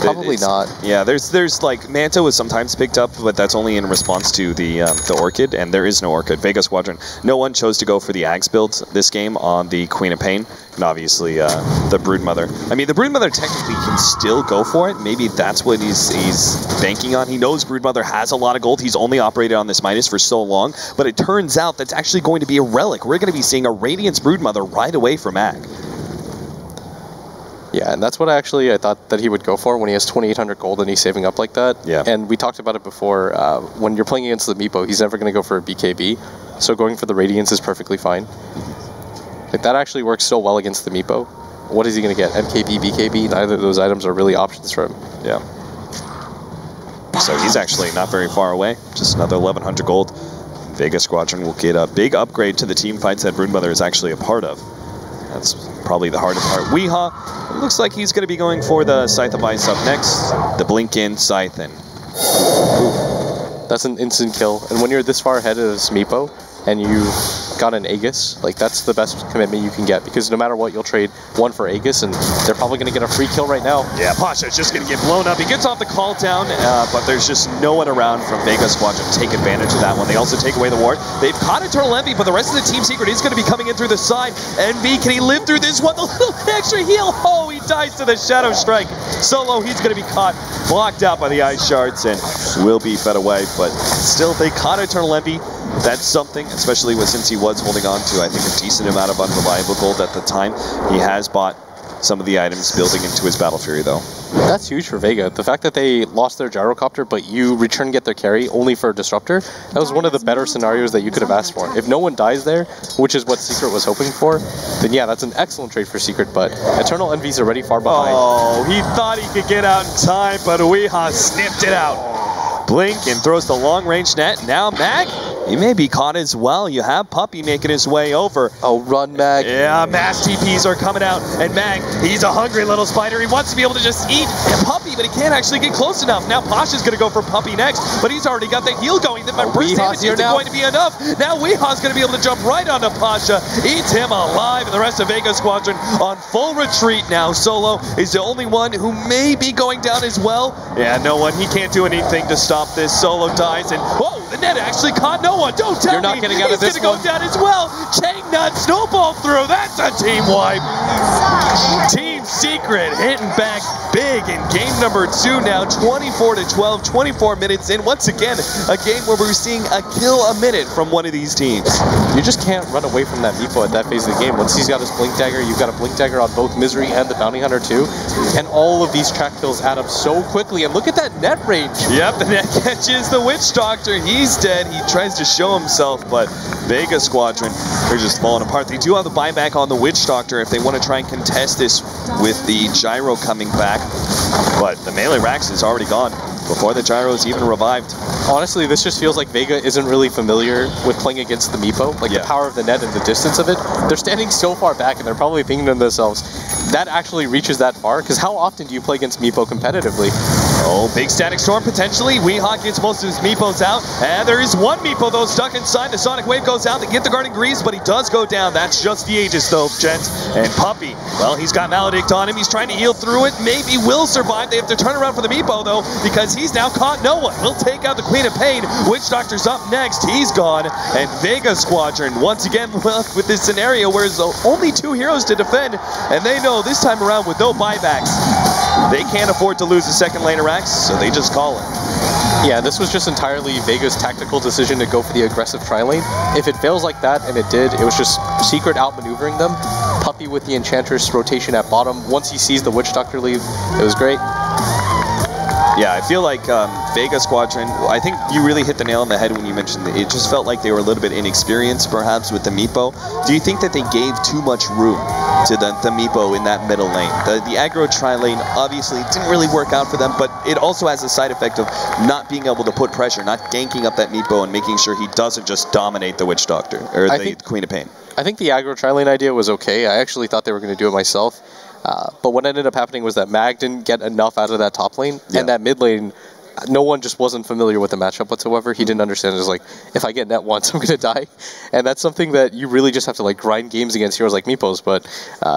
Probably not. Yeah, there's like Manta was sometimes picked up, but that's only in response to the Orchid, and there is no Orchid. Vega Squadron. No one chose to go for the Ags build this game on the Queen of Pain, and obviously the Broodmother. I mean, the Broodmother technically can still go for it. Maybe that's what he's banking on. He knows Broodmother has a lot of gold. He's only operated on this Midas for so long, but it turns out that's actually going to be a relic. We're going to be seeing a Radiance Broodmother right away from Ag. Yeah, and that's what I thought that he would go for when he has 2,800 gold and he's saving up like that. Yeah. And we talked about it before. When you're playing against the Meepo, he's never going to go for a BKB. So going for the Radiance is perfectly fine. Like, that actually works so well against the Meepo. What is he going to get? MKB, BKB? Neither of those items are really options for him. Yeah. So he's actually not very far away. Just another 1,100 gold. Vega Squadron will get a big upgrade to the team fights that Broodmother is actually a part of. That's probably the hardest part. Weehaw, it looks like he's going to be going for the Scythe of Ice up next. The Blink-in Scythe. And that's an instant kill. And when you're this far ahead of this Meepo, and you've got an Aegis, like, that's the best commitment you can get, because no matter what, you'll trade one for Aegis, and they're probably going to get a free kill right now. Yeah, Pasha's just going to get blown up. He gets off the call down, but there's just no one around from Vega Squadron to take advantage of that one. They also take away the ward. They've caught Eternal Envy, but the rest of the Team Secret is going to be coming in through the side. Envy, can he live through this one? The little extra heal. Oh, he dies to the Shadow Strike. Solo, he's going to be caught, blocked out by the Ice Shards, and will be fed away. But still, they caught Eternal Envy. That's something, especially since he was holding on to, I think, a decent amount of unreliable gold at the time. He has bought some of the items building into his Battle Fury, though. That's huge for Vega. The fact that they lost their Gyrocopter, but you return get their carry only for a Disruptor, that was one of the better scenarios that you could have asked for. If no one dies there, which is what Secret was hoping for, then yeah, that's an excellent trade for Secret, but Eternal Envy's already far behind. Oh, he thought he could get out in time, but Weehaw snipped it out. Blink and throws the long-range net. Now Mag, he may be caught as well. You have Puppy making his way over. Oh, run, Mag. Yeah, mass TPs are coming out. And Mag, he's a hungry little spider. He wants to be able to just eat Puppy, but he can't actually get close enough. Now Pasha's going to go for Puppy next, but he's already got the heal going. The burst damage isn't going to be enough. Now Weehaw's going to be able to jump right onto Pasha, eats him alive, and the rest of Vega Squadron on full retreat now. Solo is the only one who may be going down as well. Yeah, no one. He can't do anything to stop this. Solo dies, and whoa, the net actually caught no one. Don't tell me. You're not getting out of this one. He's going to go down as well. Chain nut, snowball through. That's a team wipe. Team Secret hitting back big in game number 2 now, 24-12, 24 minutes in. Once again, a game where we're seeing a kill a minute from one of these teams. You just can't run away from that Meepo at that phase of the game. Once he's got his Blink Dagger, you've got a Blink Dagger on both Misery and the Bounty Hunter too. And all of these track kills add up so quickly. And look at that net range. Yep, the net catches the Witch Doctor. He's dead. He tries to show himself, but Vega Squadron, they're just falling apart. They do have the buyback on the Witch Doctor if they want to try and contest this with the gyro coming back, but the melee Rax is already gone before the gyro is even revived. Honestly, this just feels like Vega isn't really familiar with playing against the Meepo. Like, the power of the net and the distance of it. They're standing so far back, and they're probably thinking to themselves, that actually reaches that far? Because how often do you play against Meepo competitively? Oh, big static storm potentially. Weehawk gets most of his Meepos out. And there is one Meepo, though, stuck inside. The Sonic Wave goes out. They get the Guardian Greaves, but he does go down. That's just the Aegis, though, gents. And Puppey, well, he's got Maledict on him. He's trying to heal through it. Maybe will survive. They have to turn around for the Meepo, though, because he's now caught no one. We'll take out the Queen of Pain. Witch Doctor's up next. He's gone. And Vega Squadron, once again, left with this scenario where there's only 2 heroes to defend. And they know this time around with no buybacks, they can't afford to lose the second lane of Rax, so they just call it. Yeah, this was just entirely Vega's tactical decision to go for the aggressive tri-lane. If it fails like that, and it did, it was just Secret outmaneuvering them. Puppey with the Enchantress rotation at bottom. Once he sees the Witch Doctor leave, it was great. Yeah, I feel like Vega Squadron, I think you really hit the nail on the head when you mentioned that it just felt like they were a little bit inexperienced, perhaps, with the Meepo. Do you think that they gave too much room to the Meepo in that middle lane? The aggro tri-lane obviously didn't really work out for them, but it also has a side effect of not being able to put pressure, not ganking up that Meepo and making sure he doesn't just dominate the Witch Doctor, or the Queen of Pain. I think the aggro tri-lane idea was okay. I actually thought they were going to do it myself. But what ended up happening was that Mag didn't get enough out of that top lane, and that mid lane, no one just wasn't familiar with the matchup whatsoever. He didn't understand. It was like, if I get net once, I'm going to die. And that's something that you really just have to like grind games against heroes like Meepos. But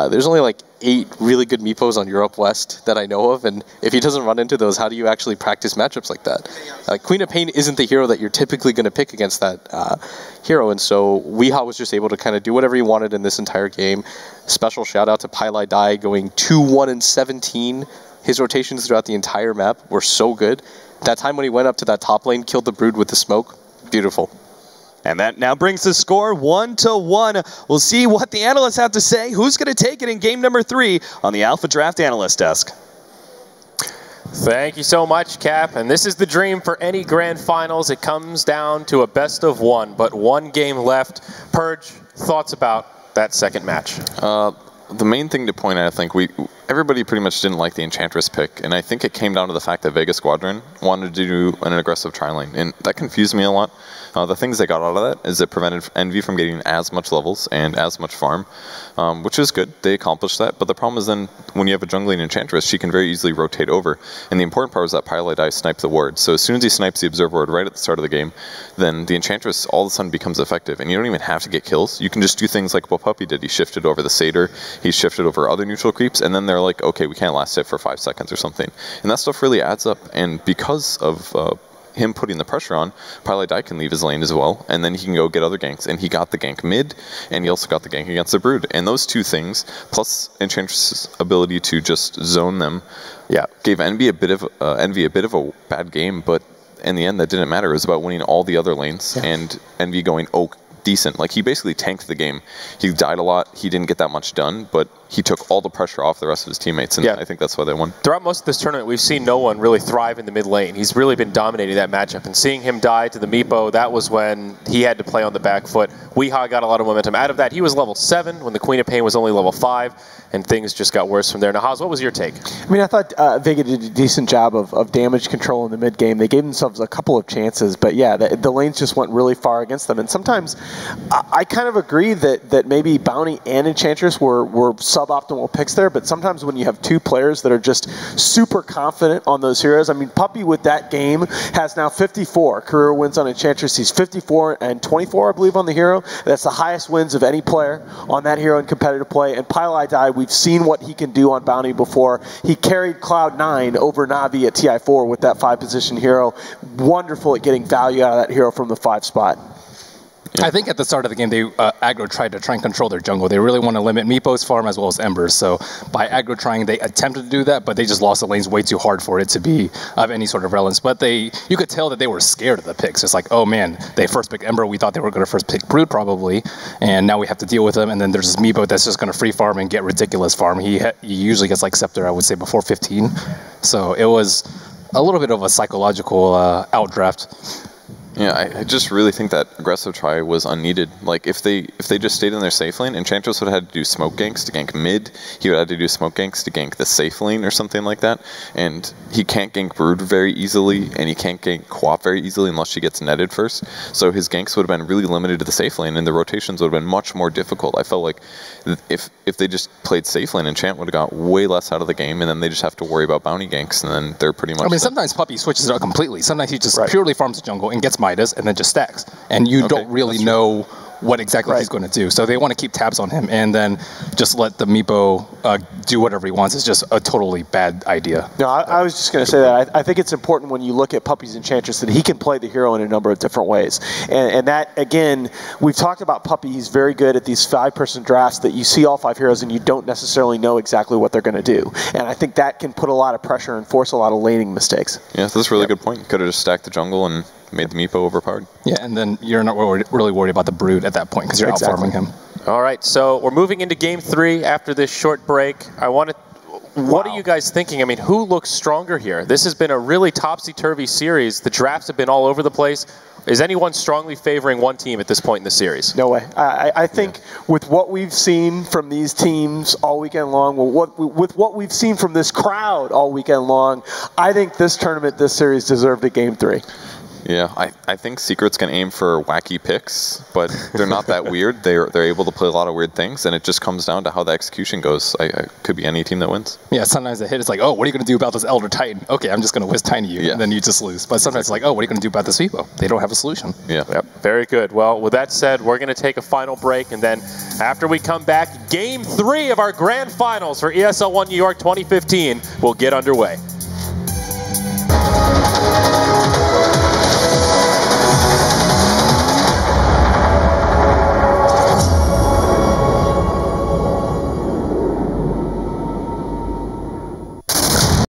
there's only like 8 really good Meepos on Europe West that I know of. And if he doesn't run into those, how do you actually practice matchups like that? Queen of Pain isn't the hero that you're typically going to pick against that hero. And so Weehaw was just able to kind of do whatever he wanted in this entire game. Special shout out to Pylai Dai going 2-1-17. His rotations throughout the entire map were so good. That time when he went up to that top lane, killed the Brood with the smoke, beautiful. And that now brings the score 1-1. We'll see what the analysts have to say. Who's going to take it in game number 3 on the Alpha Draft Analyst Desk? Thank you so much, Cap. And this is the dream for any grand finals. It comes down to a best of 1, but 1 game left. Purge, thoughts about that second match? The main thing to point out, I think, everybody pretty much didn't like the Enchantress pick, and I think it came down to the fact that Vega Squadron wanted to do an aggressive tri-lane, and that confused me a lot. The things they got out of that is it prevented Envy from getting as much levels and as much farm, which is good. They accomplished that, but the problem is then when you have a jungling Enchantress, she can very easily rotate over, and the important part was that Pylai Dai sniped the ward. So as soon as he snipes the Observer ward right at the start of the game, then the Enchantress all of a sudden becomes effective, and you don't even have to get kills. You can just do things like what Puppey did. He shifted over the Satyr, he shifted over other neutral creeps, and then they're like, okay, we can't last it for 5 seconds or something. And that stuff really adds up, and because of him putting the pressure on, Pylai Dai can leave his lane as well, and then he can go get other ganks. And he got the gank mid, and he also got the gank against the Brood. And those 2 things, plus Enchantress's ability to just zone them, gave Envy a bit of a bad game. But in the end, that didn't matter. It was about winning all the other lanes, and Envy going, oh, decent. Like, he basically tanked the game. He died a lot. He didn't get that much done, but he took all the pressure off the rest of his teammates, and I think that's why they won. Throughout most of this tournament, we've seen no one really thrive in the mid lane. He's really been dominating that matchup, and seeing him die to the Meepo, that was when he had to play on the back foot. Weehaw got a lot of momentum out of that. He was level 7 when the Queen of Pain was only level 5, and things just got worse from there. Now, Haas, what was your take? I mean, I thought Vega did a decent job of damage control in the mid game. They gave themselves a couple of chances, but yeah, the lanes just went really far against them. And sometimes I kind of agree that maybe Bounty and Enchantress were suboptimal picks there, but sometimes when you have 2 players that are just super confident on those heroes, I mean, Puppey with that game has now 54 career wins on Enchantress. He's 54 and 24, I believe, on the hero. That's the highest wins of any player on that hero in competitive play. And Pylai Dai, we've seen what he can do on Bounty before. He carried Cloud9 over Na'Vi at TI4 with that 5-position hero. Wonderful at getting value out of that hero from the 5 spot. I think at the start of the game, they aggro tried to try and control their jungle. They really want to limit Meepo's farm as well as Ember's. So by aggro trying, they attempted to do that, but they just lost the lanes way too hard for it to be of any sort of relevance. But you could tell that they were scared of the picks. It's like, oh man, they first picked Ember. We thought they were going to first pick Brood probably, and now we have to deal with them. And then there's this Meepo that's just going to free farm and get ridiculous farm. He usually gets like Scepter, I would say, before 15. So it was a little bit of a psychological outdraft. Yeah, I just really think that aggressive try was unneeded. Like, if they just stayed in their safe lane, Enchantress would have had to do smoke ganks to gank mid, he would have to do smoke ganks to gank the safe lane or something like that, and he can't gank Brood very easily, and he can't gank Co-op very easily unless she gets netted first, so his ganks would have been really limited to the safe lane, and the rotations would have been much more difficult. I felt like if they just played safe lane, Enchant would have got way less out of the game, and then they just have to worry about bounty ganks, and then they're pretty much... I mean, sometimes Puppey switches it out completely. Sometimes he just purely farms the jungle and gets Midas and then just stacks. And you don't really know what exactly he's going to do. So they want to keep tabs on him, and then just let the Meepo do whatever he wants. It's just a totally bad idea. No, I was just going to say that. I think it's important when you look at Puppey's Enchantress that he can play the hero in a number of different ways. And that, again, we've talked about Puppey. He's very good at these 5-person drafts that you see all 5 heroes and you don't necessarily know exactly what they're going to do. And I think that can put a lot of pressure and force a lot of laning mistakes. Yeah, that's a really good point. Could have just stacked the jungle and made the Meepo overpowered. Yeah, and then you're not really worried about the Brood at that point because you're out-farming him. All right, so we're moving into Game 3 after this short break. What are you guys thinking? I mean, who looks stronger here? This has been a really topsy-turvy series. The drafts have been all over the place. Is anyone strongly favoring one team at this point in the series? No way. I think with what we've seen from these teams all weekend long, with what we've seen from this crowd all weekend long, I think this tournament, this series deserved a Game 3. Yeah, I think Secret's can aim for wacky picks, but they're not that weird. They're able to play a lot of weird things, and it just comes down to how the execution goes. I could be any team that wins. Yeah, sometimes the hit is like, oh, what are you going to do about this Elder Titan? Okay, I'm just going to whiz Tiny you, and then you just lose. But sometimes it's like, oh, what are you going to do about this Meepo? They don't have a solution. Yeah. Yep. Very good. Well, with that said, we're going to take a final break, and then after we come back, Game 3 of our grand finals for ESL One New York 2015 will get underway.